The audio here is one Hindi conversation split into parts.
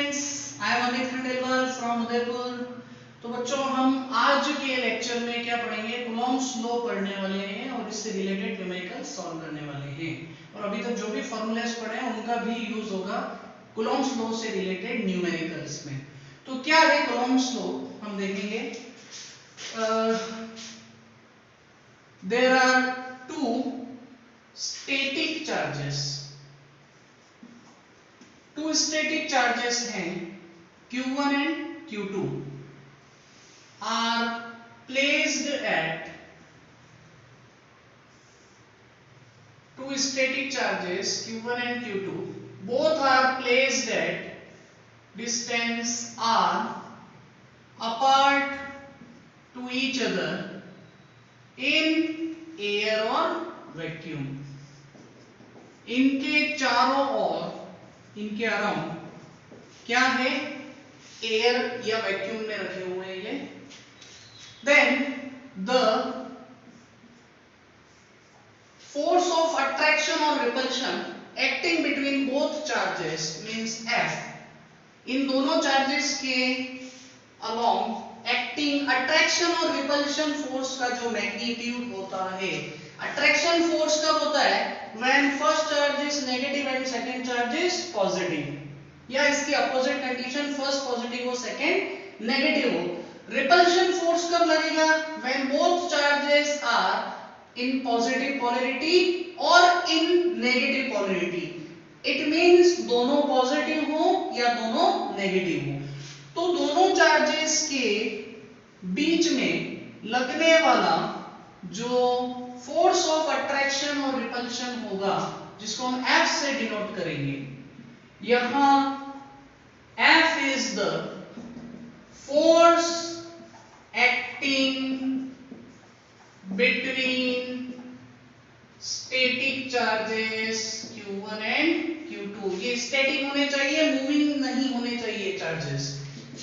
Students, I am Amit Khandelwal from Udaipur. तो बच्चों, हम आज के लेक्चर में क्या पढ़ेंगे? कूलॉम्स लॉ पढ़ने वाले हैं और इससे रिलेटेड न्यूमेरिकल्स सॉल्व करने वाले हैं। और अभी तक जो भी फॉर्मूलाज पढ़े हैं उनका भी यूज होगा कूलॉम्स लॉ से रिलेटेड न्यूमेरिकल्स में। तो क्या है कूलॉम्स लॉ, हम देखेंगे। There are two static charges. Two static charges हैं Q1 and Q2 are placed at two static charges Q1 and Q2 both are placed at distance r apart to each other in air or vacuum। इनके चारों ओर, इनके अराउंड क्या है? एयर या वैक्यूम में रखे हुए हैं ये। Then the force of attraction और repulsion acting between both charges means F। इन दोनों चार्जेस के अलोंग एक्टिंग अट्रैक्शन और रिपल्शन फोर्स का जो मैग्नीट्यूड होता है। अट्रैक्शन फोर्स कब होता है? When first charge is negative and second charge is positive, या इसकी अपोजिट कंडीशन, फर्स्ट पॉजिटिव हो सेकंड नेगेटिव हो। रिपल्शन फोर्स कब लगेगा? When both charges are in positive polarity और in negative polarity. It means दोनों पॉजिटिव हो या दोनों नेगेटिव हो। तो दोनों चार्जेस के बीच में लगने वाला जो फोर्स ऑफ अट्रैक्शन और रिपल्शन होगा, जिसको हम F से डिनोट करेंगे, यहां F is the force acting between static charges Q1 and Q2। ये स्टैटिक होने चाहिए, मूविंग नहीं होने चाहिए charges.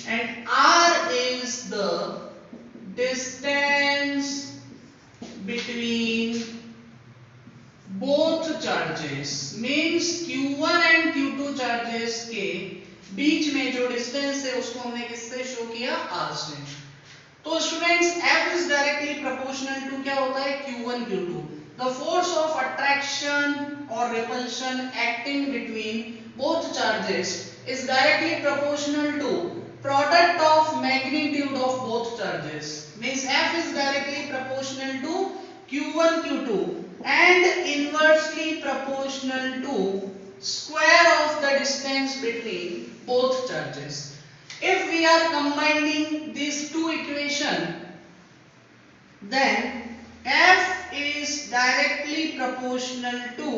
And R is the distance between both charges means Q1 and Q2 charges के बीच में जो डिस्टेंस है उसको हमने किससे शो किया? R से। तो students, F is directly proportional to क्या होता है? Q1 Q2। The force of attraction or repulsion acting between both charges is directly proportional to product of magnitude of both charges means F is directly proportional to Q1 Q2 and inversely proportional to square of the distance between both charges। If we are combining these two equations, then F is directly proportional to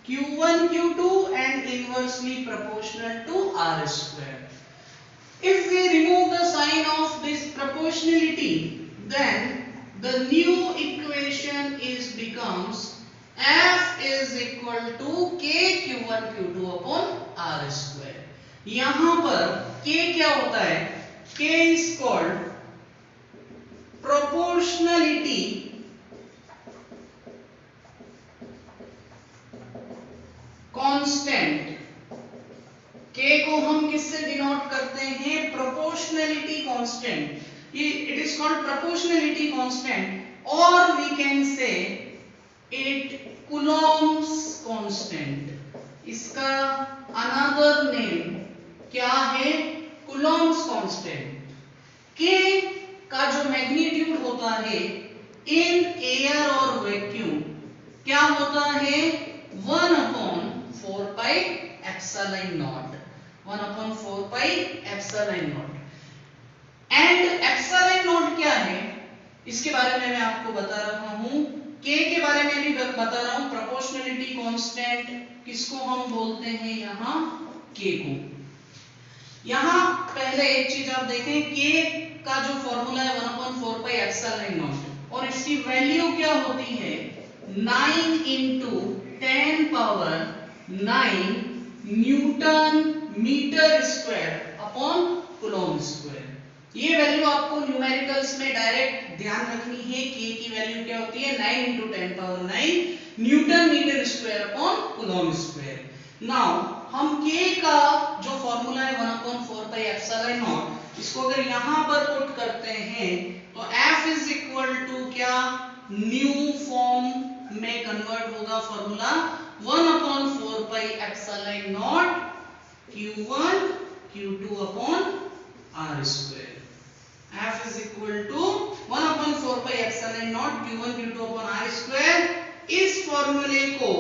Q1 Q2 and inversely proportional to R square। If we remove the sign of this proportionality, then the new equation is becomes F is equal to K Q1 Q2 upon R square। यहां पर K क्या होता है? K is called proportionality constant। K को हम किससे डिनोट करते हैं? Proportionality constant. It is called proportionality constant और we can say it Coulomb's constant. इसका अनदर नेम क्या है? Coulomb's constant. K का जो मैग्नीट्यूड होता है इन एयर और वैक्यूम क्या होता है? 1/4 pi epsilon not. 1/4 pi epsilon not. And epsilon not क्या है इसके बारे में मैं आपको बता रहा हूं। K के बारे में भी बता रहा हूं। प्रोपोर्शनलिटी कांस्टेंट किसको हम बोलते हैं? यहां K को। यहां पहले एक चीज आप देखें, K का जो फॉर्मूला है 1/4 पाई एप्सिलॉन नॉट और इसकी वैल्यू क्या होती है? 9 into 10 power 9 newton metre square upon coulomb square. ये वैल्यू आपको न्यूमेरिकल्स में डायरेक्ट ध्यान रखनी है। K की वैल्यू क्या होती है? 9 into 10 power 9 newton metre square upon coulomb square. Now हम K का जो फॉर्मूला है 1/4πε0, इसको अगर यहां पर पुट करते हैं तो F इज इक्वल टू क्या, न्यू फॉर्म में कन्वर्ट होगा formula 1/4πε0 Q1 Q2 upon R square. F is equal to 1/4πε0 Q1 Q2 upon R square। इस फॉर्मूले को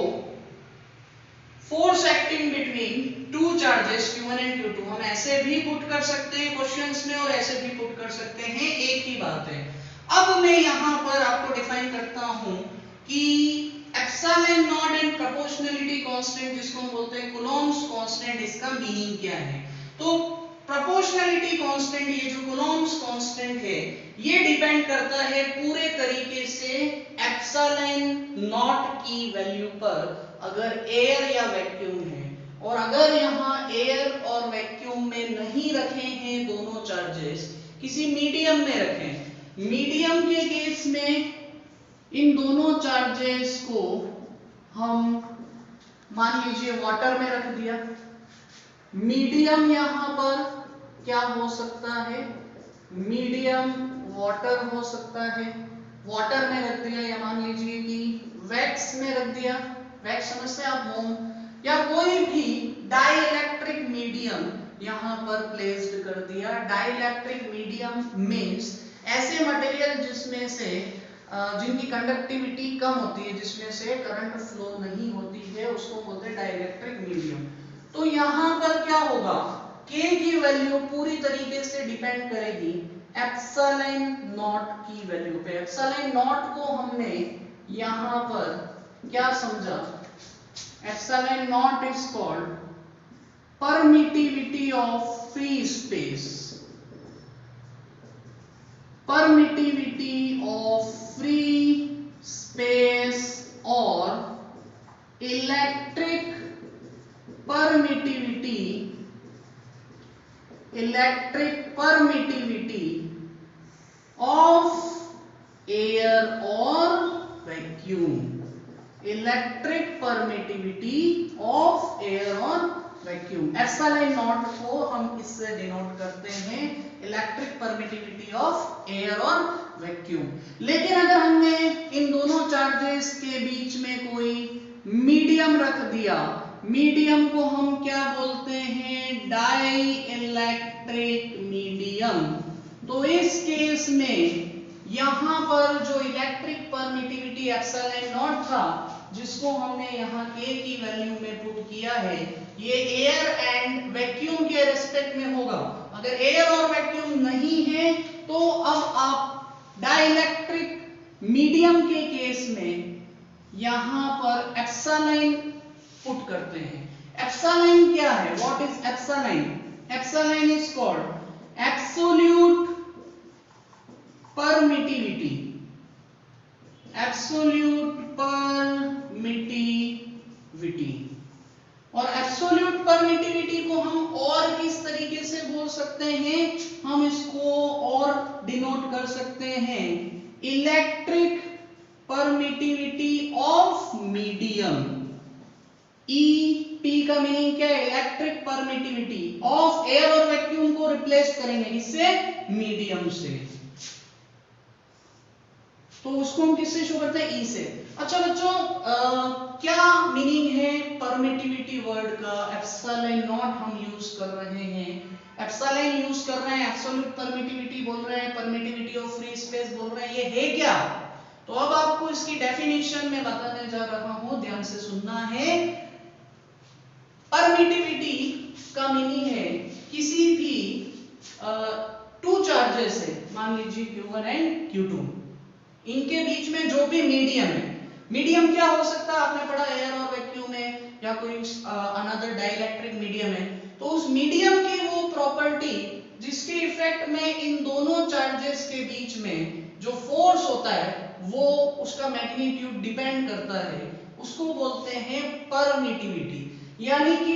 force acting between two charges Q1 and Q2 हम ऐसे भी पुट कर सकते हैं क्वेश्चंस में और ऐसे भी पुट कर सकते हैं, एक ही बात है। अब मैं यहां पर आपको डिफाइन करता हूं कि epsilon not and proportionality constant, जिसको हम बोलते हैं कूलॉम्स कांस्टेंट, इसका मीनिंग क्या है। तो प्रोपोर्शनलिटी कांस्टेंट, ये जो कूलॉम्स कांस्टेंट है, ये डिपेंड करता है पूरे तरीके से एप्सिलॉन नॉट की वैल्यू पर। अगर एयर या वैक्यूम है, और अगर यहाँ एयर और वैक्यूम में नहीं रखे हैं दोनों चार्जेस, किसी मीडियम में रखें, मीडियम के केस में इन दोनों चार्जेस को हम मान लीजिए वाटर में रख दिया। मीडियम यहां पर क्या हो सकता है, मीडियम वाटर हो सकता है, वाटर में रख दिया, या मान लीजिए कि वैक्स में रख दिया, वैक्स समझते हैं आप, मोम, या कोई भी डाइइलेक्ट्रिक मीडियम यहां पर प्लेस्ड कर दिया। डाइइलेक्ट्रिक मीडियम मींस ऐसे मटेरियल जिसमें से जिनकी कंडक्टिविटी कम होती है, जिसमें से करंट फ्लो नहीं होती है, उसको बोलते हैं डाइइलेक्ट्रिक मीडियम। तो यहां पर क्या होगा, K की वैल्यू पूरी तरीके से डिपेंड करेगी एप्सिलॉन नॉट की वैल्यू पे। एप्सिलॉन नॉट को हमने यहां पर क्या समझा, epsilon naught is called permittivity of free space, permittivity of free space और electric permittivity, electric permittivity of air और vacuum, electric permittivity of air और वैक्यूम। एप्सिलॉन नॉट को हम इससे डिनोट करते हैं इलेक्ट्रिक परमिटिविटी ऑफ एयर और वैक्यूम। लेकिन अगर हमने इन दोनों चार्जेस के बीच में कोई मीडियम रख दिया, मीडियम को हम क्या बोलते हैं, डाइइलेक्ट्रिक मीडियम। तो इस केस में यहां पर जो इलेक्ट्रिक परमिटिविटी एप्सिलॉन नॉट था, जिसको हमने यहाँ K की वैल्यू में पुट किया है, ये एयर एंड वैक्यूम के रेस्पेक्ट में होगा। अगर एयर और वैक्यूम नहीं है तो अब आप डाइइलेक्ट्रिक मीडियम के केस में यहां पर एप्सिलॉन पुट करते हैं। एप्सिलॉन क्या है, what is epsilon? Epsilon is called absolute permittivity, absolute permittivity. और एब्सोल्यूट परमिटिविटी को हम और किस तरीके से बोल सकते हैं, हम इसको और डिनोट कर सकते हैं electric permittivity of medium. EP का मीनिंग क्या है, इलेक्ट्रिक परमिटिविटी ऑफ एयर और वैक्यूम को रिप्लेस करेंगे इससे, मीडियम से। तो उसको हम किससे शो करते हैं, E से। अच्छा बच्चों, क्या मीनिंग है परमिटिविटी वर्ड का? एप्सिलॉन नॉट हम यूज कर रहे हैं, एप्सिलॉन यूज कर रहे हैं, एब्सोल्यूट परमिटिविटी बोल रहे हैं, परमिटिविटी ऑफ फ्री स्पेस बोल रहे हैं, ये है क्या? तो अब आपको इसकी डेफिनेशन में बताने जा रहा हूं, ध्यान से सुनना है। परमिटिविटी का मीनिंग है किसी भी टू चार्जेस है, मान लीजिए Q1 एंड Q2, इनके बीच में जो भी मीडियम है, मीडियम क्या हो सकता है, आपने पढ़ा एयर और वैक्यूम है, या कोई अनदर डाइइलेक्ट्रिक मीडियम है। तो उस मीडियम की वो प्रॉपर्टी जिसके इफेक्ट में इन दोनों चार्जेस के बीच में जो फोर्स होता है, वो उसका मैग्नीट्यूड डिपेंड करता है, उसको बोलते हैं परमिटिविटी। यानी कि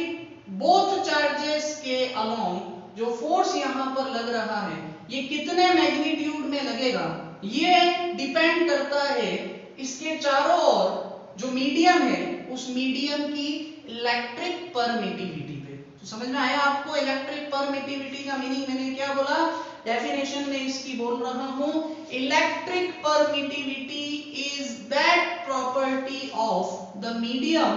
बोथ चार्जेस के अलोंग जो फोर्स यहां पर लग रहा है, ये कितने मैग्नीट्यूड में लगेगा, ये डिपेंड करता है इसके चारों ओर जो मीडियम है, उस मीडियम की इलेक्ट्रिक परमिटिविटी पे। तो समझ में आया आपको इलेक्ट्रिक परमिटिविटी का मीनिंग? मैंने क्या बोला डेफिनेशन में इसकी बोल रहा हूं, electric permittivity is that property of the medium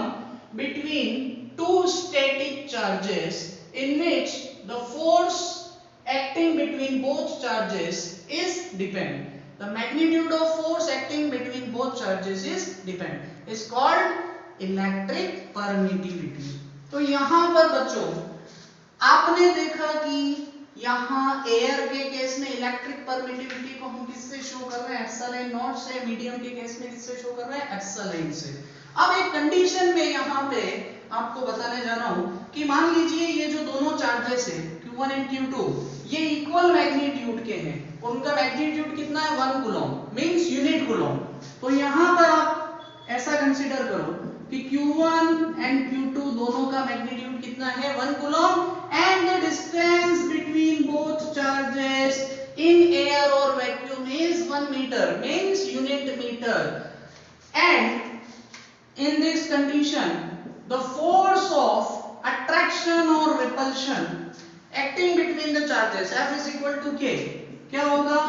between two static charges in which the force acting between both charges is depend. The magnitude of force acting between both charges is depend is called electric permittivity. तो यहाँ पर बच्चों आपने देखा कि यहाँ एयर के केस में इलेक्ट्रिक परमिटिविटी को हम किससे शो कर रहे हैं? एप्सिलॉन नॉट से। मीडियम के केस में किससे शो कर रहे हैं? एप्सिलॉन से। अब एक कंडीशन में यहाँ पे आपको बताने जा रहा हूं कि मान लीजिए ये जो दोनों चार्जेस है Q1 एंड Q2 ये इक्वल मैग्नीट्यूड के हैं, उनका मैग्नीट्यूड कितना है? 1 कूलम्ब मींस यूनिट कूलम्ब। तो यहाँ पर आप ऐसा कंसीडर करो कि Q1 एंड Q2 दोनों का मैग्नीट्यूड कितना है? 1 coulomb and the distance between both charges in air और vacuum is 1 metre means unit metre. And in this condition the force of attraction or repulsion acting between the charges F is equal to K। क्या होगा?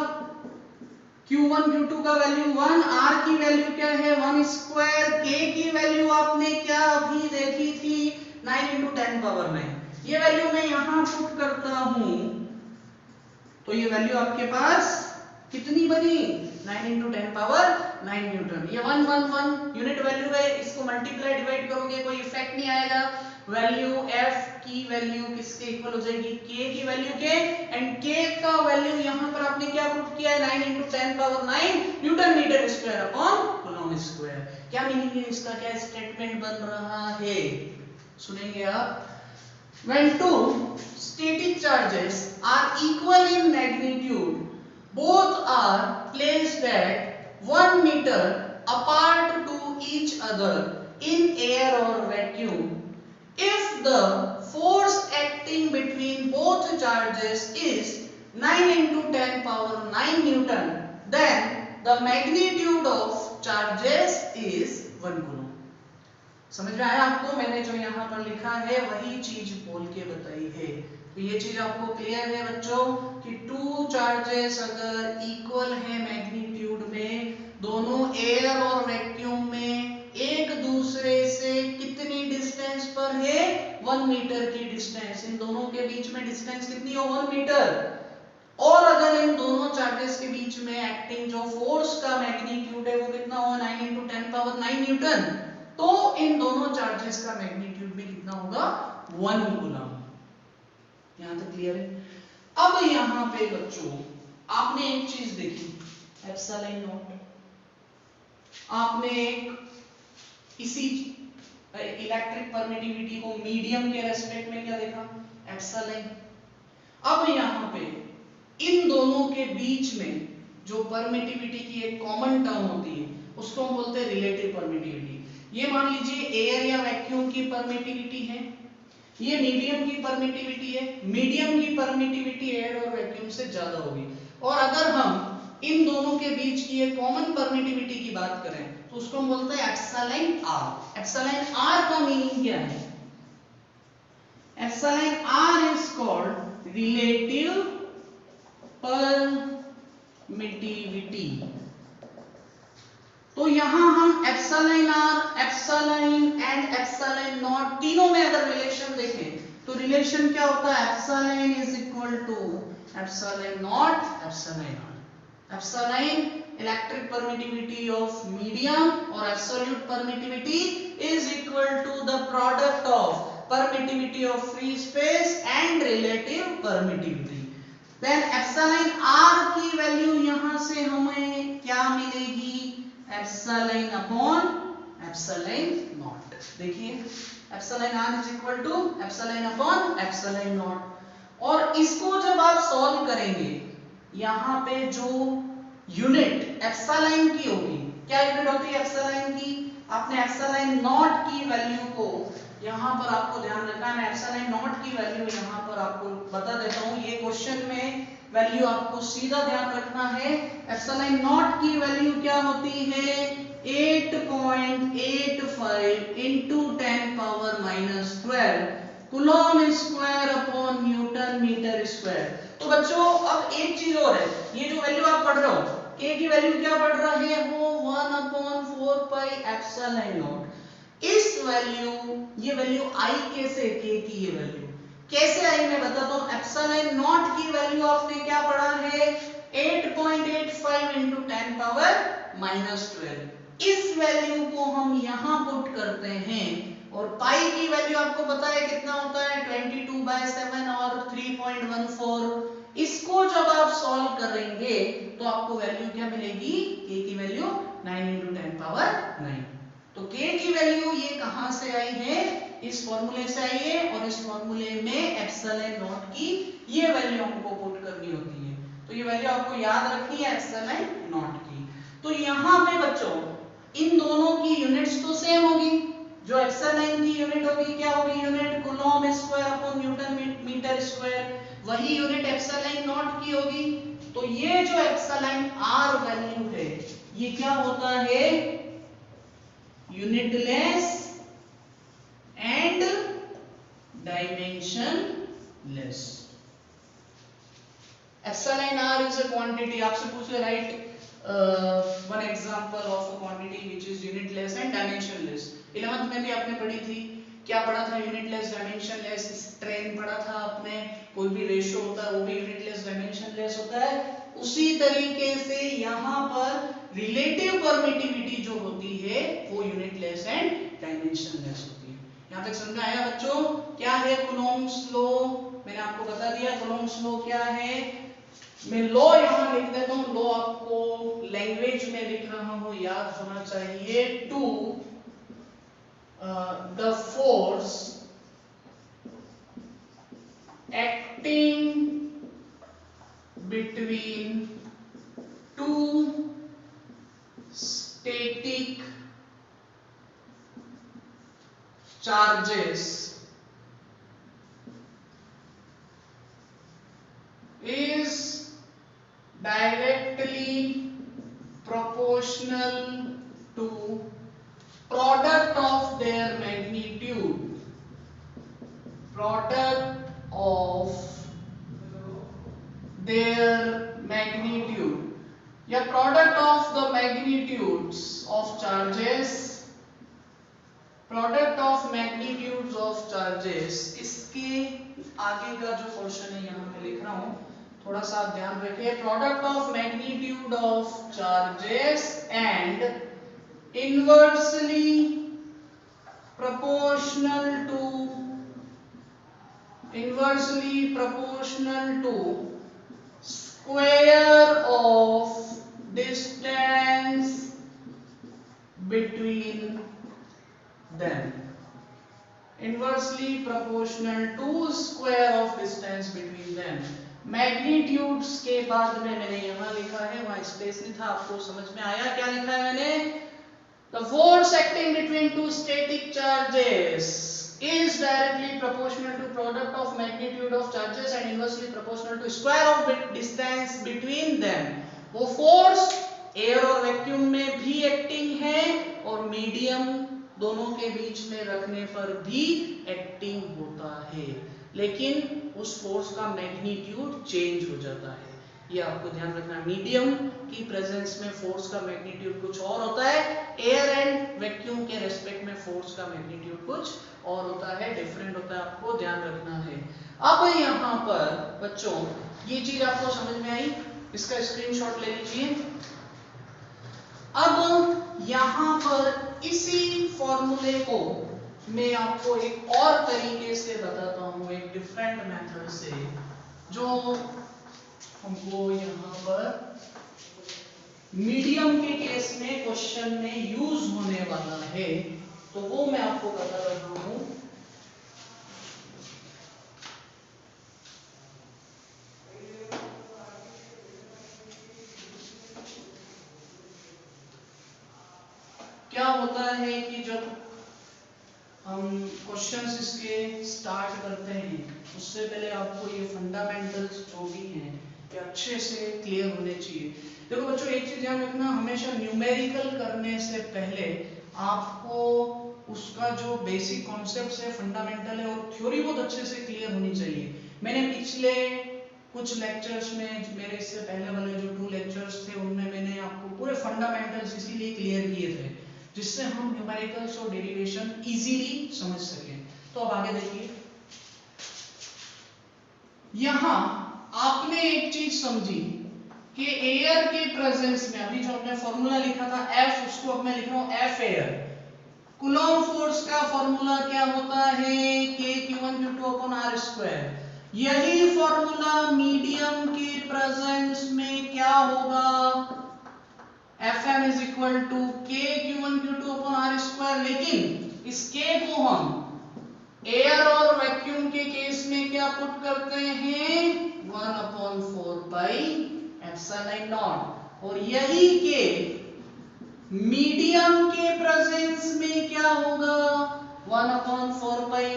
Q1 Q2 का वैल्यू 1, R की वैल्यू क्या है? 1 स्क्वायर, K की वैल्यू आपने क्या अभी देखी थी? 9 × 10 पावर 9। ये वैल्यू मैं यहां पुट करता हूं तो ये वैल्यू आपके पास कितनी बनी? 9 × 10 पावर 9 न्यूटन। ये 1 1 1 यूनिट वैल्यू है, इसको मल्टीप्लाई डिवाइड करोगे कोई इफेक्ट नहीं आएगा। वैल्यू F की वैल्यू किसके इक्वल हो जाएगी? K की वैल्यू के। एंड K का वैल्यू यहाँ पर आपने क्या पुट किया है? 9 × 10 power 9 newton metre square upon coulomb square. क्या मीनिंग है इसका? क्या स्टेटमेंट बन रहा है? सुनेंगे आप। When two static charges are equal in magnitude, both are placed at 1 meter apart to each other in air or vacuum. If the force acting between both charges is 9 × 10 power 9 Newton, then the magnitude of charges is 1 coulomb। समझ में आया आपको? मैंने जो यहाँ पर लिखा है वही चीज बोल के बताई है। तो ये चीज आपको क्लियर है बच्चों कि टू चार्जेस अगर इक्वल है मैग्नीट्यूड में, दोनों एयर और वैक्यूम में एक दूसरे से कितनी डिस्टेंस पर है? 1 मीटर की डिस्टेंस। इन दोनों के बीच में डिस्टेंस कितनी हो? 1 मीटर। और अगर इन दोनों चार्जेस के बीच में एक्टिंग जो फोर्स का मैग्नीट्यूड है वो कितना हो? 9 × 10 पावर 9 न्यूटन। तो इन दोनों चार्जेस का मैग्नीट्यूड भी कितना होगा? 1 कूलम्ब। यहां तक क्लियर है? अब यहां पे बच्चों आपने एक चीज देखी, एप्सिलॉन नॉट। आपने एक इसी इलेक्ट्रिक परमिटिविटी को मीडियम के रेस्पेक्ट में क्या देखा? एप्सिलॉन। अब यहां पे इन दोनों के बीच में जो परमिटिविटी की एक कॉमन टर्म होती है उसको हम बोलते हैं रिलेटिव परमिटिविटी। ये मान लीजिए एयर या वैक्यूम की परमिटिविटी है, ये मीडियम की परमिटिविटी है। मीडियम की परमिटिविटी एयर और वैक्यूम से ज्यादा होगी। और अगर हम इन दोनों के बीच की एक कॉमन परमिटिविटी की बात करें तो उसको हम बोलते हैं एप्सिलॉन आर। एप्सिलॉन आर का मीनिंग क्या है? Epsilon R is called relative permittivity. तो यहां हम epsilon R, epsilon and epsilon naught तीनों में अगर रिलेशन देखें तो रिलेशन क्या होता है? Epsilon is equal to epsilon naught epsilon R. Epsilon electric permittivity of medium और absolute permittivity is equal to the product of permittivity of free space and relative permittivity. Then epsilon R की वैल्यू यहां से हमें क्या मिलेगी? Epsilon upon epsilon naught. देखिए epsilon R is equal to epsilon upon epsilon naught. और इसको जब आप सॉल्व करेंगे यहां पे जो यूनिट एप्सिलॉन की होगी, क्या यूनिट होती है एप्सिलॉन की? आपने एप्सिलॉन नॉट की वैल्यू को यहां पर आपको ध्यान रखना है। मैं एप्सिलॉन नॉट की वैल्यू यहां पर आपको बता देता हूं। ये क्वेश्चन में वैल्यू आपको सीधा ध्यान रखना है। एप्सिलॉन नॉट की वैल्यू क्या होती है? 8.85 × 10⁻⁻12 coulomb square upon newton metre square. तो बच्चों अब एक चीज और है, ये जो वैल्यू आप पढ़ रहे हो, k की वैल्यू क्या पढ़ रहे हैं वो 1/4 पाई एप्सिलॉन नॉट। इस वैल्यू, ये वैल्यू आई कैसे, k की ये वैल्यू कैसे आई मैं बताता हूं। एप्सिलॉन नॉट की वैल्यू आपने क्या पढ़ा है 8.85 into 10 पावर -12। इस वैल्यू को हम यहां पुट करते हैं और पाई की वैल्यू आपको पता है कितना होता है 22/7 और 3.14। इसको जब आप सॉल्व करेंगे तो आपको वैल्यू क्या मिलेगी, k की वैल्यू 9 into 10 पावर 9। तो k की वैल्यू ये कहां से आई है, इस फॉर्मूले से आई है और इस फॉर्मूले में एप्सिलॉन नॉट की ये वैल्यू हमको पुट करनी होती है। तो ये वैल्यू आपको याद रखनी है एप्सिलॉन नॉट की। तो यहां पे बच्चों इन दोनों की यूनिट्स तो सेम होगी, जो एप्सिलॉन की यूनिट होगी क्या होगी, unit coulomb square upon newton metre square, वही यूनिट एप्सिलॉन नॉट की होगी। तो ये जो एप्सिलॉन आर वैल्यू है ये क्या होता है, unitless and dimensionless. Epsilon R is a quantity, आपसे पूछे write one example of a quantity which is unitless and dimensionless. 11th में भी आपने पढ़ी थी, क्या पढ़ा था, यूनिटलेस डायमेंशनलेस स्ट्रेन पढ़ा था आपने। कोई भी रेशियो होता है वो भी यूनिटलेस डायमेंशनलेस होता है। उसी तरीके से यहाँ पर रिलेटिव परमिटिविटी जो होती है वो यूनिटलेस एंड डायमेंशनलेस होती है। यहाँ तक समझ में आया बच्चों, क्या है कूलॉम्स लॉ, मैंने आपको बता दिया कूलॉम्स लॉ क्या है। मैं लॉ यहां लिख देता हूं, लॉ आपको लैंग्वेज में लिख रहा हूं याद होना चाहिए। To the force acting between two static charges is directly proportional to product of their magnitude, product of their magnitude या product of the magnitudes of charges, product of magnitudes of charges। इसके आगे का जो पोर्शन है यहाँ पे लिख रहा हूं, थोड़ा सा ध्यान रखिए। Product of magnitude of charges and inversely proportional to square of distance between them, inversely proportional to square of distance between them. Magnitudes के बाद में मैंने यहां लिखा है, वहां स्पेस नहीं था, आपको समझ में आया क्या लिखा है मैंने। The force acting between two static charges is directly proportional to product of magnitude of charges and inversely proportional to square of distance between them। वो फोर्स एयर और वैक्यूम में भी एक्टिंग है और मीडियम दोनों के बीच में रखने पर भी एक्टिंग होता है, लेकिन उस फोर्स का मैग्नीट्यूड चेंज हो जाता है। ये आपको ध्यान रखना, मीडियम की प्रेजेंस में फोर्स का मैग्नीट्यूड कुछ और होता है, एयर एंड वैक्यूम के रेस्पेक्ट में फोर्स का मैग्नीट्यूड कुछ और होता है, डिफरेंट होता है, आपको ध्यान रखना है। अब यहाँ पर बच्चों ये चीज आपको समझ में आई, इसका स्क्रीनशॉट ले लीजिए। अब यहाँ पर इसी फॉर्मूले को मैं आपको एक और तरीके से बताता हूँ, एक डिफरेंट मेथड से, जो हमको यहाँ पर मीडियम के केस में क्वेश्चन में यूज होने वाला है, तो वो मैं आपको बता रहा हूँ। क्या होता है कि जब हम क्वेश्चंस इसके स्टार्ट करते हैं उससे पहले आपको ये फंडामेंटल्स जो भी हैं ये अच्छे से क्लियर होने चाहिए। देखो बच्चों एक चीज ध्यान रखना, हमेशा न्यूमेरिकल करने से पहले आपको उसका जो बेसिक कॉन्सेप्ट्स है, फंडामेंटल है, और थ्योरी बहुत अच्छे से क्लियर होनी चाहिए। मैंने पिछले कुछ लेक्चर्स में, मेरे इससे पहले वाले जो 2 लेक्चर्स थे उनमें मैंने आपको पूरे फंडामेंटल्स इसीलिए क्लियर किए थे जिससे हम न्यूमेरिकल्स और डेरिवेशन इजीली समझ सकें। तो अब आगे देखिए, यहां आपने एक चीज समझी कि एयर के प्रेजेंस में, अभी जो हमने फॉर्मूला लिखा था F, उसको अब मैं लिख रहा हूं F एयर। कूलॉम फोर्स का फॉर्मूला क्या होता है? K(Q1Q2/r²। यही फॉर्मूला मीडियम के प्रेजेंस में क्या होगा? Fm is equal to K(Q1Q2/r²। लेकिन इस K को हम एयर और वैक्यूम के केस में क्या पुट करते हैं? 1/4 पाई एप्सिलॉन नॉट। और यही के मीडियम के प्रेजेंस में क्या होगा? 1/4 पाई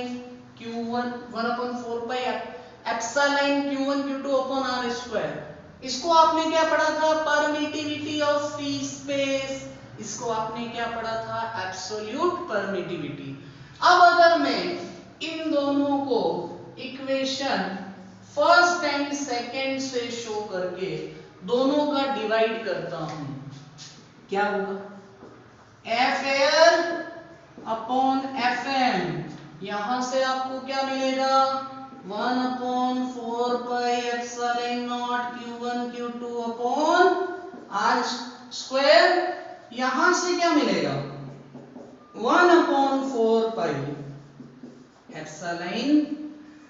Q1, 1/4 पाई एप्सिलॉन Q1Q2/r²। इसको आपने क्या पढ़ा था? Permittivity of free space. इसको आपने क्या पढ़ा था? Absolute permittivity. अब अगर मैं इन दोनों को इक्वेशन फर्स्ट एंड सेकंड से शो करके दोनों का डिवाइड करता हूं, क्या होगा? F एयर अपॉन Fm, यहां से आपको क्या मिलेगा? 1/4 पाई एप्सिलॉन नॉट Q1Q2/r²। यहां से क्या मिलेगा? 1/4 पाई एप्सिलॉन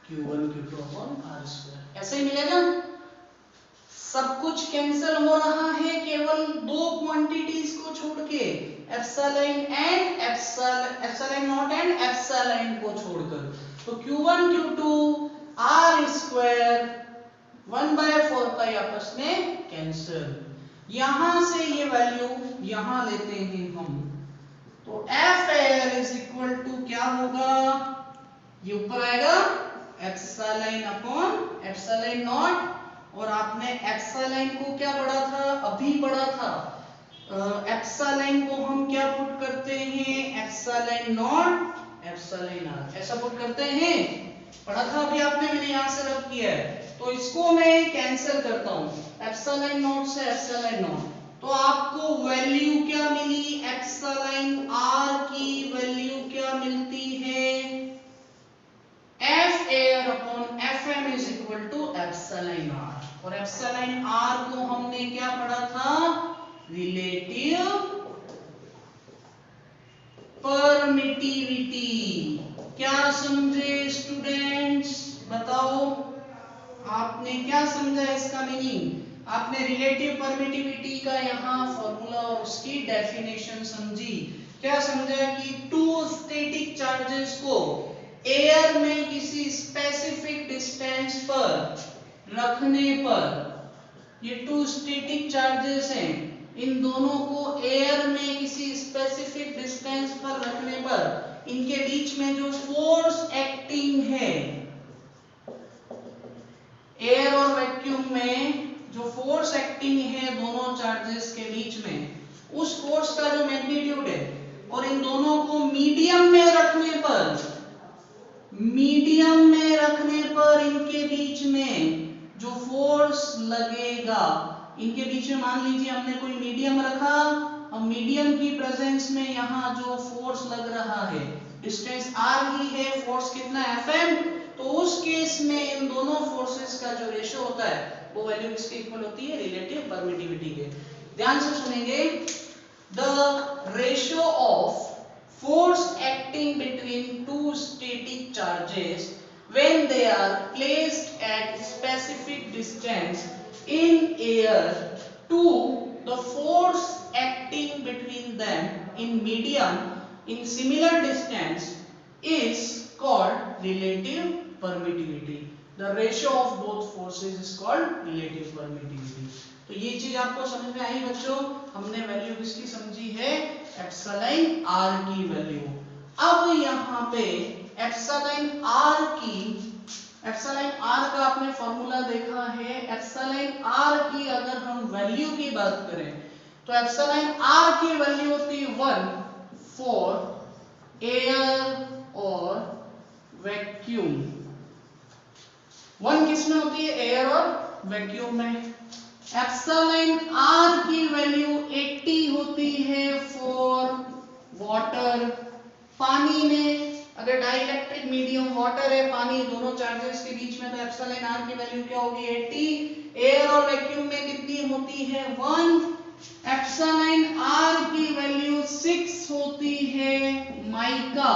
Q1Q2/r²। ऐसे ही मिलेगा। सब कुछ कैंसिल हो रहा है केवल 2 क्वांटिटीज को छोड़ के, एप्सिलॉन नॉट एंड एप्सिलॉन को छोड़कर। तो Q1Q2/r² 1/4 पाई आपस में कैंसिल। यहां से ये वैल्यू यहां लेते हैं हम, तो F air is equal to क्या होगा? ये ऊपर आएगा एप्सिलॉन अपॉन एप्सिलॉन नॉट, और आपने एप्सिलॉन को क्या पढ़ा था? अभी पढ़ा था। एप्सिलॉन को हम क्या पुट करते हैं? एप्सिलॉन नॉट एप्सिलॉन r, ऐसा पुट करते हैं, पढ़ा था अभी आपने, मैंने यहां से रब किया है। तो इसको मैं कैंसिल करता हूं, एप्सिलॉन नॉट से एप्सिलॉन नॉट, तो आपको वैल्यू क्या मिली? एप्सिलॉन r की वैल्यू क्या मिलती है? F air upon Fm is equal to epsilon r। और एप्सिलॉन r को हमने क्या पढ़ा था? Relative permittivity. क्या समझे स्टूडेंट्स? बताओ, आपने क्या समझा इसका मीनिंग? आपने रिलेटिव परमिटिविटी का यहाँ फॉर्मूला और उसकी डेफिनेशन समझी। क्या समझा कि 2 स्टैटिक चार्जेस को एयर में किसी स्पेसिफिक डिस्टेंस पर रखने पर, ये 2 स्टैटिक चार्जेस हैं, इन दोनों को एयर में किसी स्पेसिफिक डिस्टेंस पर रखने पर इनके बीच में जो फोर्स एक्टिंग है, एयर और वैक्यूम में जो फोर्स एक्टिंग है दोनों चार्जेस के बीच में, उस फोर्स का जो मैग्नीट्यूड है, और इन दोनों को मीडियम में रखने पर इनके बीच में जो फोर्स लगेगा, इनके बीच में मान लीजिए हमने कोई मीडियम रखा, अब मीडियम की प्रेजेंस में यहाँ जो फोर्स लग रहा है, डिस्टेंस r ही है, फोर्स कितना? Fm। तो उस केस में इन दोनों फोर्सेस का जो रेशियो होता है वो वैल्यू किसके इक्वल होती है? रिलेटिव परमिटिविटी के। ध्यान से सुनेंगे, the ratio of force acting between 2 static charges when they are placed at specific distance in air to the force acting between them in medium in similar distance is called relative permittivity. The ratio of both forces is called relative permittivity. तो ये चीज आपको समझ में आई बच्चों? हमने वैल्यू किसकी समझी है? एप्सिलॉन r की वैल्यू। अब यहाँ पे एप्सिलॉन r का आपने फॉर्मूला देखा है। एप्सिलॉन r की अगर हम वैल्यू की बात करें तो एप्सिलॉन r की वैल्यू होती है 1/4 एयर और वैक्यूम। 1 किस में होती है? एयर और वैक्यूम में। एप्सिलॉन आर की वैल्यू 80 होती है फॉर वाटर। पानी में अगर डाइलेक्ट्रिक मीडियम वाटर है, पानी, दोनों चार्जेस के बीच में, तो एप्सिलॉन आर की वैल्यू क्या होगी? 80। एयर और वैक्यूम में कितनी होती है? 1। एप्सिलॉन आर की वैल्यू 6 होती है माइका।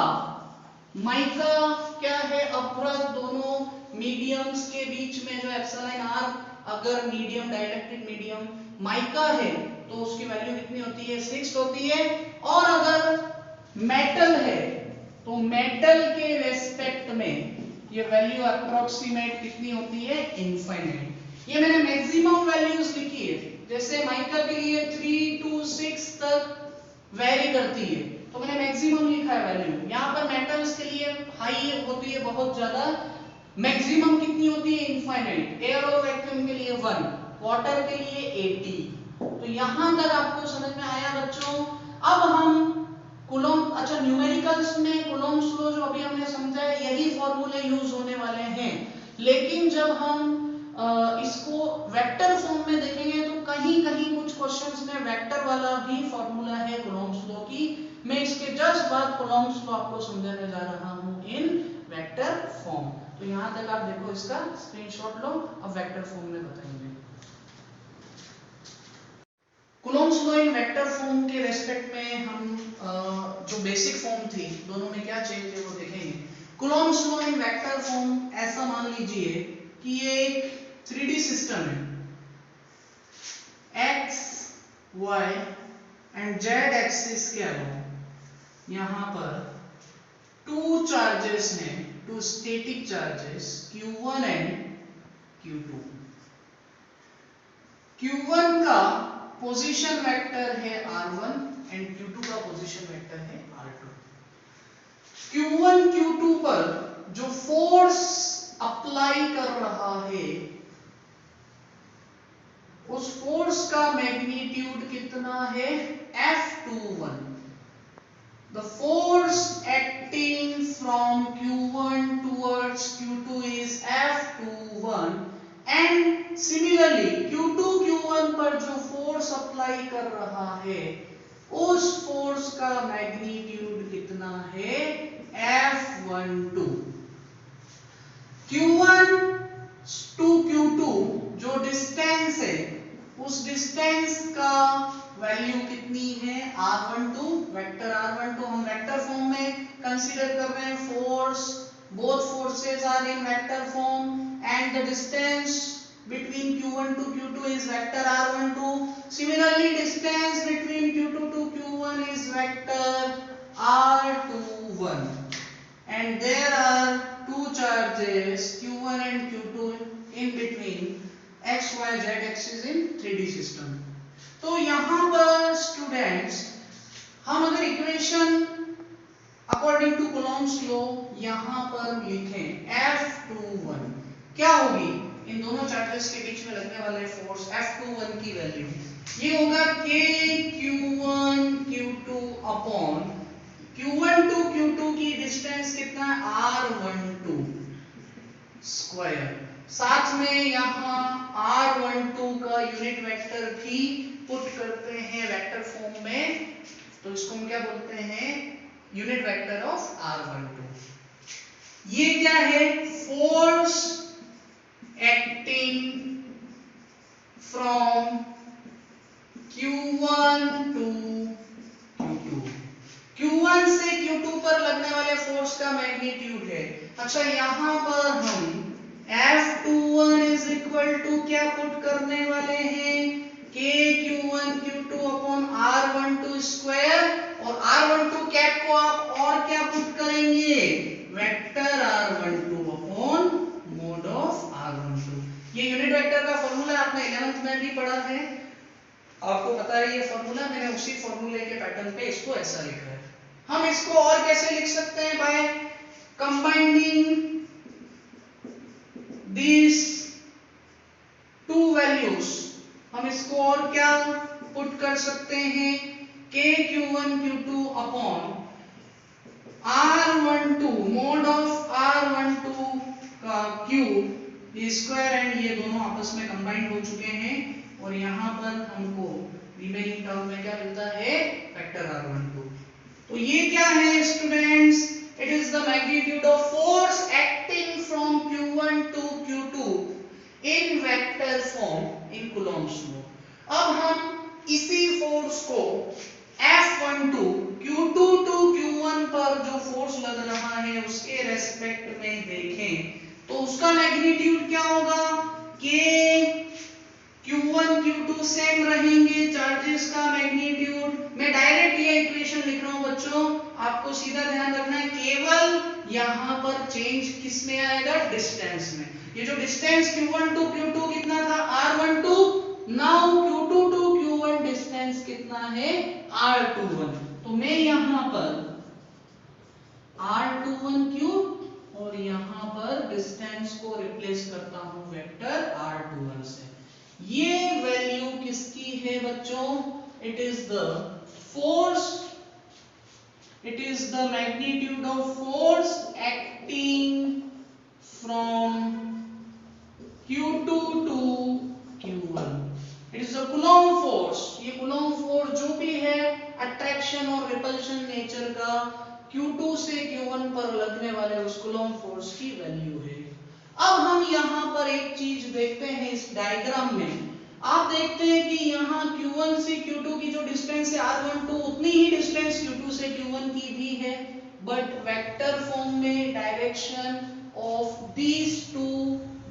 माइका क्या है? अपरद, दोनों मीडियम्स के बीच में जो एप्सिलॉन आर, अगर मीडियम डाइलेक्ट्रिक मीडियम माइका है तो उसकी वैल्यू कितनी होती है? 6 होती है। और अगर मेटल है तो मेटल के रेस्पेक्ट में ये वैल्यू अप्रोक्सीमेट कितनी होती है? इनफाइनाइट। ये मैंने मैक्सिमम वैल्यूज लिखी है, जैसे माइका के लिए 3 to 6 तक वेरी करती है, तो मैंने मैक्सिमम लिखा है वैल्यू। यहाँ पर मेटल्स के लिए हाई होती है, बहुत ज्यादा। मैक्सिमम कितनी होती है? इनफाइनाइट। एयर और वैक्यूम के लिए 1, वाटर के लिए 80। तो यहां तक आपको समझ में आया बच्चों? अब हम कूलॉम, अच्छा न्यूमेरिकल्स में कूलॉम्स लॉ जो अभी हमने समझा है, यही फॉर्मूले यूज होने वाले हैं। लेकिन जब हम इसको वेक्टर फॉर्म में देखेंगे तो कहीं कहीं कुछ क्वेश्चंस में वेक्टर वाला भी फॉर्मूला है कूलॉम्स लॉ की। मैं इसके जस्ट बाद कूलॉम्स लॉ आपको समझाने जा रहा हूं इन वेक्टर फॉर्म। तो यहां तक आप देखो, इसका स्क्रीनशॉट लो, अब वेक्टर फॉर्म में बताएंगे। Coulomb's law in vector form के रेस्पेक्ट में हम जो बेसिक फॉर्म थी, दोनों में क्या चेंज है वो देखेंगे। Coulomb's law in vector form ऐसा मान लीजिए कि ये एक 3D सिस्टम है। x, y and z axis के अलोंग यहां पर 2 चार्जेस हैं, 2 static charges q1 and q2। q1 का पोजीशन वेक्टर है r1 एंड q2 का पोजीशन वेक्टर है r2। q1 q2 पर जो फोर्स अप्लाई कर रहा है, उस फोर्स का मैग्नीट्यूड कितना है? F21। The force acting from q1 towards q2 is F21 and similarly q2 q1 पर जो फोर्स अप्लाई कर रहा है, उस फोर्स का मैग्नीट्यूड कितना है? F12। q1 टू q2 जो डिस्टेंस है, उस डिस्टेंस का वैल्यू कितनी है? r12, वेक्टर r12 हम वेक्टर फॉर्म में कंसीडर कर रहे हैं। Force, both forces are in vector form and the distance between q1 to q2 is vector r12. Similarly, distance between q2 to q1 is vector r21 and there are 2 charges q1 and q2 in between x y z axis in 3D system। तो यहां पर स्टूडेंट्स हम अगर equation according to Coulomb's law यहां पर लिखें F21, क्या होगी? इन दोनों चार्जेस के बीच में लगने वाले फोर्स F21 की वैल्यू ये होगा k q1 q2 upon q1 to q2 की डिस्टेंस कितना है? r12 square. साथ में यहाँ r12 का यूनिट वेक्टर भी पुट करते हैं वेक्टर फॉर्म में, तो इसको हम क्या बोलते हैं? Unit vector of r12। ये क्या है? Force acting from q1 to q2, q1 से q2 पर लगने वाले फोर्स का मैग्नीट्यूड है। अच्छा, यहां पर हम F21 इज इक्वल टू क्या पुट करने वाले हैं? k q1 q2 upon r12 square, और r12 कैप को आप और क्या पुट करेंगे? Vector r12 upon mode of r12। ये यूनिट वेक्टर का फॉर्मूला आपने 11th में भी पढ़ा है, आपको पता है ये फॉर्मूला। मैंने उसी फॉर्मूले के पैटर्न पे इसको ऐसा लिखा है। हम इसको और कैसे लिख सकते हैं? By combining these two values हम इसको और क्या पुट कर सकते हैं? k q1 q2 upon R12 mod of R12 का क्यूब स्क्वायर एंड ये दोनों आपस में कंबाइंड हो चुके हैं और यहाँ पर हमको रिमेनिंग टर्म में क्या मिलता है वेक्टर R12। तो ये क्या है students, it is the magnitude of force acting from Q1 to Q2 in vector form in Coulomb's law. अब हम इसी फोर्स को F12 Q2 to Q1 पर जो फोर्स लग रहा है उसके रेस्पेक्ट में देखें तो उसका मैग्नीट्यूड क्या होगा कि Q1 Q2 सेम रहेंगे, चार्जेस का मैग्नीट्यूड। मैं डायरेक्ट ये इक्वेशन लिख रहा हूं बच्चों, आपको सीधा ध्यान रखना है केवल यहां पर चेंज किस में आएगा, डिस्टेंस में। ये जो डिस्टेंस Q1 to Q2 कितना था R12, now Q2 to Q1 distance कितना है R21। तो मैं यहां पर R21 क्यूब और यहां पर डिस्टेंस को रिप्लेस करता हूं वेक्टर R21 से। ये वैल्यू किसकी है बच्चों, it is the force, it is the magnitude of force acting from Q2 to Q1। It is a Coulomb force. ये कूलॉम फोर्स जो भी है अट्रैक्शन और रिपल्शन नेचर का Q2 से Q1 पर लगने वाले उस कूलॉम फोर्स की वैल्यू है। अब हम यहाँ पर एक चीज देखते हैं इस डायग्राम में, आप देखते हैं कि यहाँ Q1 से Q2 की जो डिस्टेंस है R12 उतनी ही डिस्टेंस Q2 से Q1 की भी है, बट वेक्टर फॉर्म में direction of these two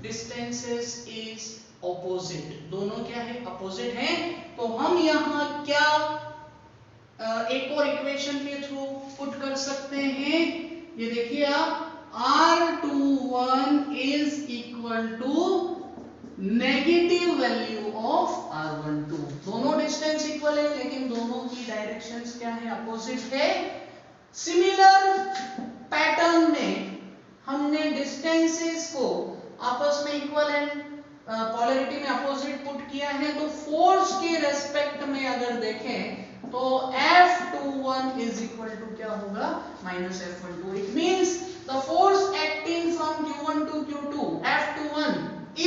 distances is opposite. दोनों क्या है, अपोजिट है। तो हम यहाँ क्या एक और इक्वेशन के थ्रू पुट कर सकते हैं, ये देखिए आप, R21 is equal to negative value of R12। दोनों डिस्टेंस इक्वल है लेकिन दोनों की डायरेक्शंस क्या है, अपोजिट है। सिमिलर पैटर्न में हमने डिस्टेंसेस को आपस में इक्वल एंड पोलैरिटी में अपोजिट पुट किया है, तो फोर्स के रेस्पेक्ट में अगर देखें तो F21 इज इक्वल टू क्या होगा, minus F12। It means the force acting from Q1 to Q2 F21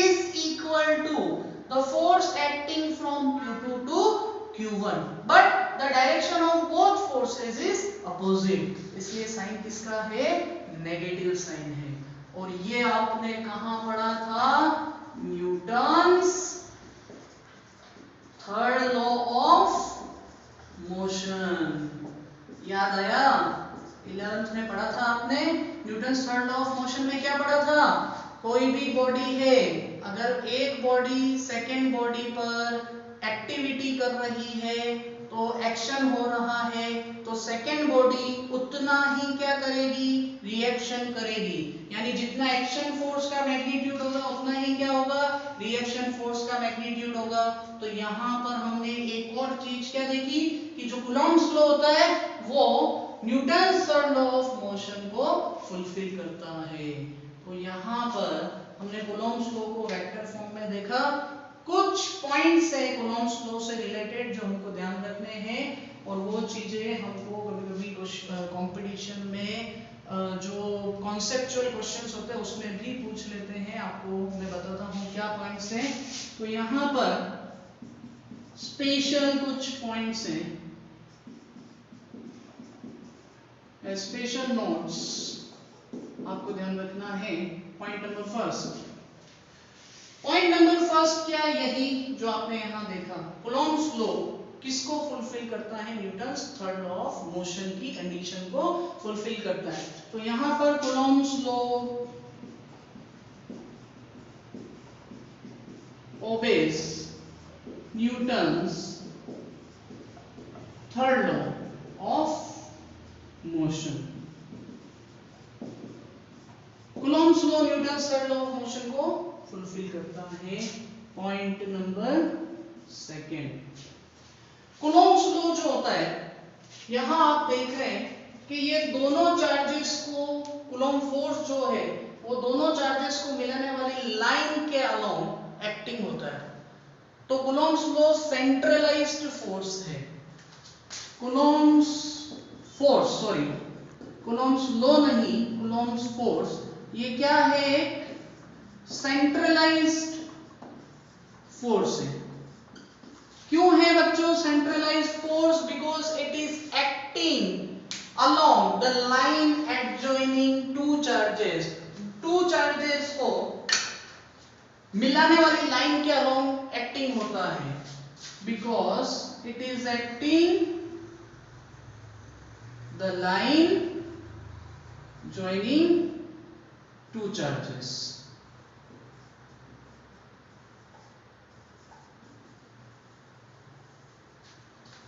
is equal to the force acting from Q2 to Q1, but the direction of both forces is opposite, इसलिए साइन किसका है, नेगेटिव साइन है। और ये आपने कहां पढ़ा था, Newton's third law of motion, याद आया, 11th में पढ़ा था आपने। Newton's third law of motion में क्या पढ़ा था, कोई भी बॉडी है, अगर एक बॉडी सेकेंड बॉडी पर एक्टिविटी कर रही है तो एक्शन हो रहा है, तो सेकेंड बॉडी उतना ही क्या करेगी, रिएक्शन करेगी। यानी जितना एक्शन फोर्स का मैग्नीट्यूड होगा उतना ही क्या होगा, रिएक्शन फोर्स का मैग्नीट्यूड होगा। तो यहाँ पर हमने एक और चीज क्या देखी कि जो कूलॉम्स लॉ होता है वो Newton's third law of motion को फुलफिल करता है। तो यहाँ पर हमने कूलॉम्स लॉ को वेक्टर फॉर्म में देखा। कुछ पॉइंट्स है कूलॉम्स लॉ से रिलेटेड जो हमको ध्यान रखने हैं, और वो चीजें हमको कभी-कभी कंपटीशन में जो कॉन्सेप्चुअल क्वेश्चंस होते हैं उसमें भी पूछ लेते हैं। आपको मैं बताता हूँ क्या पॉइंट्स हैं। तो यहाँ पर स्पेशल कुछ पॉइंट्स हैं, स्पेशल नोट्स आपको ध्यान रखना है। Point number first, point number first क्या, यही जो आपने यहां देखा, कूलॉम्स लॉ किसको फुलफिल करता है, Newton's third law of motion की कंडीशन को फुलफिल करता है। तो यहां पर Coulomb's law obeys Newton's third law of motion. Coulomb's law Newton's third law of motion को फुलफिल करता है। Point number second, Coulomb's law जो होता है, यहां आप देख रहे हैं कि ये दोनों चार्जेस को, कूलॉम फोर्स जो है वो दोनों चार्जेस को मिलाने वाली लाइन के अलोंग एक्टिंग होता है। तो कूलॉम्स लॉ सेंट्रलाइज्ड फोर्स है। Coulomb's force, sorry, Coulomb's law नहीं, कूलॉम्स फोर्स, ये क्या है, एक सेंट्रलाइज्ड फोर्स है। क्यों है बच्चों centralised force? Because it is acting along the line adjoining two charges. Two charges को मिलाने वाली लाइन के अलोंग एक्टिंग होता है, because it is acting the line joining two charges।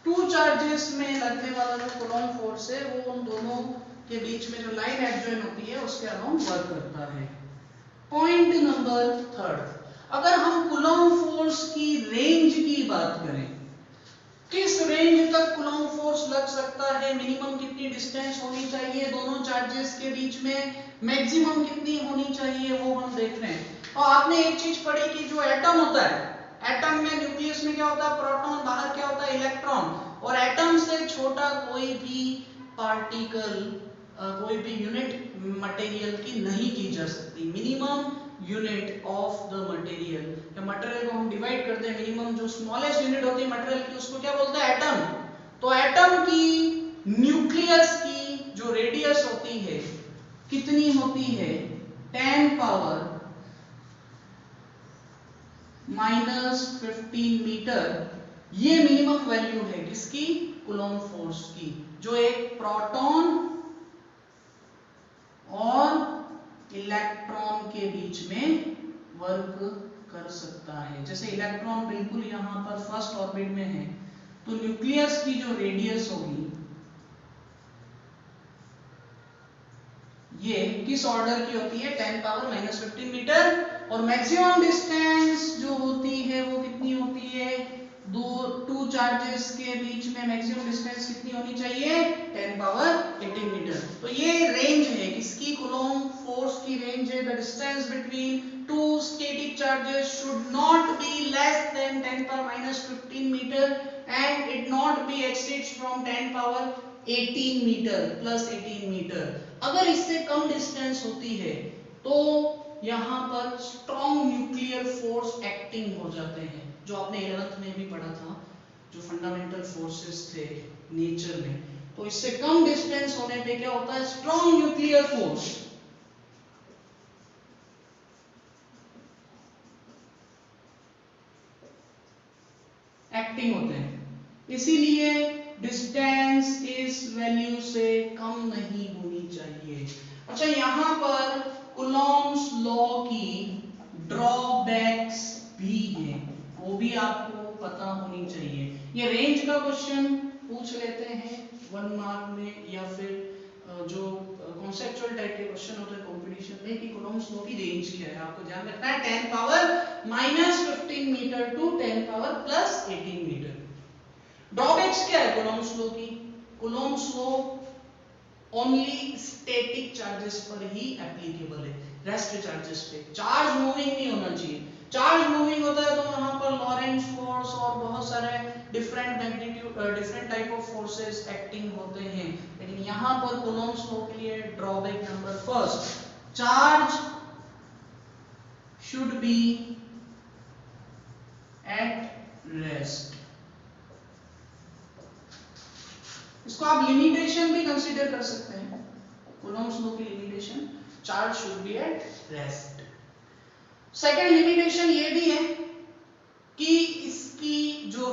Two charges में लगने वाला जो कूलॉम फोर्स है वो उन दोनों के बीच में जो लाइन एडजॉइन होती है उसके अलोंग वर्क करता है। पॉइंट नंबर थर्ड, अगर हम कूलॉम फोर्स की रेंज की बात करें, किस रेंज तक कूलॉम फोर्स लग सकता है, मिनिमम कितनी डिस्टेंस होनी चाहिए दोनों चार्जेस के बीच में, मैक्सिमम कितनी होनी चाहिए, वो हम देख रहे हैं। और आपने एक चीज पढ़ी कि जो एटम होता है, एटम में न्यूक्लियस में क्या होता है, प्रोटॉन, बाहर क्या होता है, इलेक्ट्रॉन, और एटम से छोटा कोई भी पार्टिकल, कोई भी यूनिट मटेरियल की नहीं की जा सकती। Minimum unit of the material, या मटेरियल को हम डिवाइड करते हैं, मिनिमम जो स्मॉलेस्ट यूनिट होती है मटेरियल की उसको क्या बोलते हैं, एटम। तो एटम की न्यूक्लियस की जो रेडियस होती है कितनी होती है, 10 पावर -15 मीटर। ये मिनिमम वैल्यू है किसकी, कूलॉम फोर्स की, जो एक प्रोटॉन और इलेक्ट्रॉन के बीच में वर्क कर सकता है। जैसे इलेक्ट्रॉन बिल्कुल यहां पर फर्स्ट ऑर्बिट में है, तो न्यूक्लियस की जो रेडियस होगी ये किस ऑर्डर की होती है, 10 पावर -15 मीटर, और मैक्सिमम डिस्टेंस जो होती है वो कितनी होती है, टू चार्जेस के बीच में मैक्सिमम डिस्टेंस कितनी होनी चाहिए, 10 पावर 18 मीटर। तो ये रेंज है किसकी, कूलॉम फोर्स की रेंज है, the distance between two static charges should not be less than 10 power -15 metre and it not be exceeds from 10 power 18 metre plus 18 metre. अगर इससे कम डिस्टेंस होती है तो यहां पर स्ट्रॉन्ग न्यूक्लियर फोर्स एक्टिंग हो जाते हैं, जो आपने 11th में भी पढ़ा था, जो फंडामेंटल फोर्सेस थे नेचर में। तो इससे कम डिस्टेंस होने पे क्या होता है, स्ट्रॉन्ग न्यूक्लियर फोर्स एक्टिंग होते हैं। इसीलिए डिस्टेंस इस वैल्यू से कम नहीं होनी चाहिए। अच्छा, यहां पर कूलॉम्स लॉ की ड्रॉबैक्स भी हैं, वो भी आपको पता होनी चाहिए। ये रेंज का क्वेश्चन पूछ लेते हैं 1 मार्क में, या फिर जो कॉन्सेप्चुअल टाइप के क्वेश्चन होते हैं कंपटीशन में कि कूलॉम्स लॉ की रेंज क्या है, आपको ध्यान रखना है 10 power -15 metre to 10 power +18 metre. Drawbacks क्या है कूलॉम्स लॉ की, Coulomb's law only static charges पर ही एप्लीकेबल है, रेस्ट चार्जेस पे चार्ज मूविंग नहीं होना चाहिए। चार्ज मूविंग होता है तो वहां पर लॉरेंज फोर्स और बहुत सारे different magnitude, different type of forces acting होते हैं, लेकिन यहां पर कूलॉम्स लॉ के लिए drawback number first, charge should be at rest. इसको आप लिमिटेशन भी कंसीडर कर सकते हैं, कूलॉम्स लॉ की limitation, charge should be at rest. Second limitation ये भी है कि इसकी जो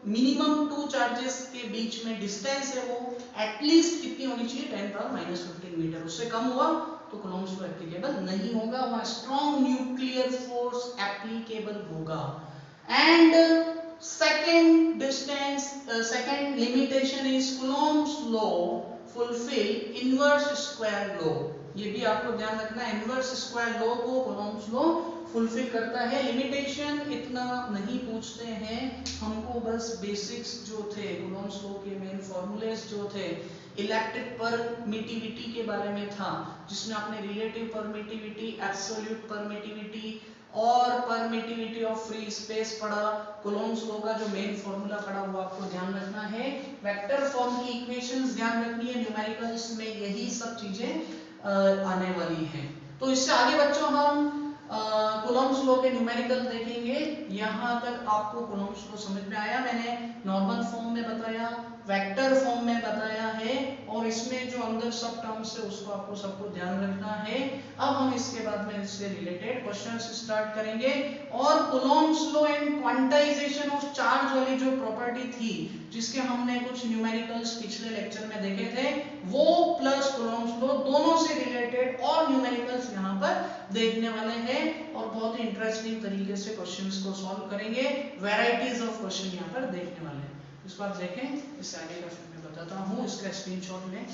मिनिमम टू चार्जेस के बीच में डिस्टेंस है वो एटलीस्ट कितनी होनी चाहिए, 10 पावर -15 मीटर। उससे कम हुआ तो कूलॉम्स लॉ एप्लीकेबल नहीं होगा, वहां स्ट्रॉन्ग न्यूक्लियर फोर्स एप्लीकेबल होगा। And second distance, second limitation is Coulomb's law fulfill inverse square law। ये भी आपको ध्यान रखना है, इनवर्स स्क्वायर लॉ को Coulomb's law फुलफिल करता है। लिमिटेशन इतना नहीं पूछते हैं हमको, बस बेसिक्स जो थे Coulomb's law के मेन फॉर्मूलेस जो थे, इलेक्ट्रिक परमिटिविटी के बारे में था, जिसमें आपने रिलेटिव परमिटिविटी, एब्सोल्यूट परमिटिविटी, और परमिटिविटी ऑफ फ्री स्पेस पढ़ा, कूलॉम्स लॉ का जो मेन फॉर्मूला पढ़ा वो आपको ध्यान रखना है, वेक्टर फॉर्म की इक्वेशंस ध्यान रखनी है, न्यूमेरिकल्स में यही सब चीजें आने वाली हैं। तो इससे आगे बच्चों हम कूलॉम्स लॉ के न्यूमेरिकल देखेंगे। यहाँ तक आपको कूलॉम्स लॉ समझ में आया? मैंने नॉर्मल फॉर्म में बताया, वेक्टर फॉर्म में बताया है, और इसमें जो अंदर सब टर्म्स है उसको आपको सबको ध्यान रखना है। अब हम इसके बाद में इससे रिलेटेड क्वेश्चंस स्टार्ट करेंगे, और Coulomb's law and quantization of charge वाली जो प्रॉपर्टी थी जिसके हमने कुछ न्यूमेरिकल्स पिछले लेक्चर में देखे थे, वो प्लस कूलॉम्स लॉ दोनों से रिलेटेड और न्यूमेरिकल्स यहाँ पर देखने वाले हैं, और बहुत ही इंटरेस्टिंग तरीके से क्वेश्चंस को सॉल्व करेंगे, वैरायटीज ऑफ क्वेश्चन यहाँ पर देखने वाले हैं। इसको आप देखें, इससे आगे का फिर मैं बताता हूँ, इसका स्क्रीनशॉट लें।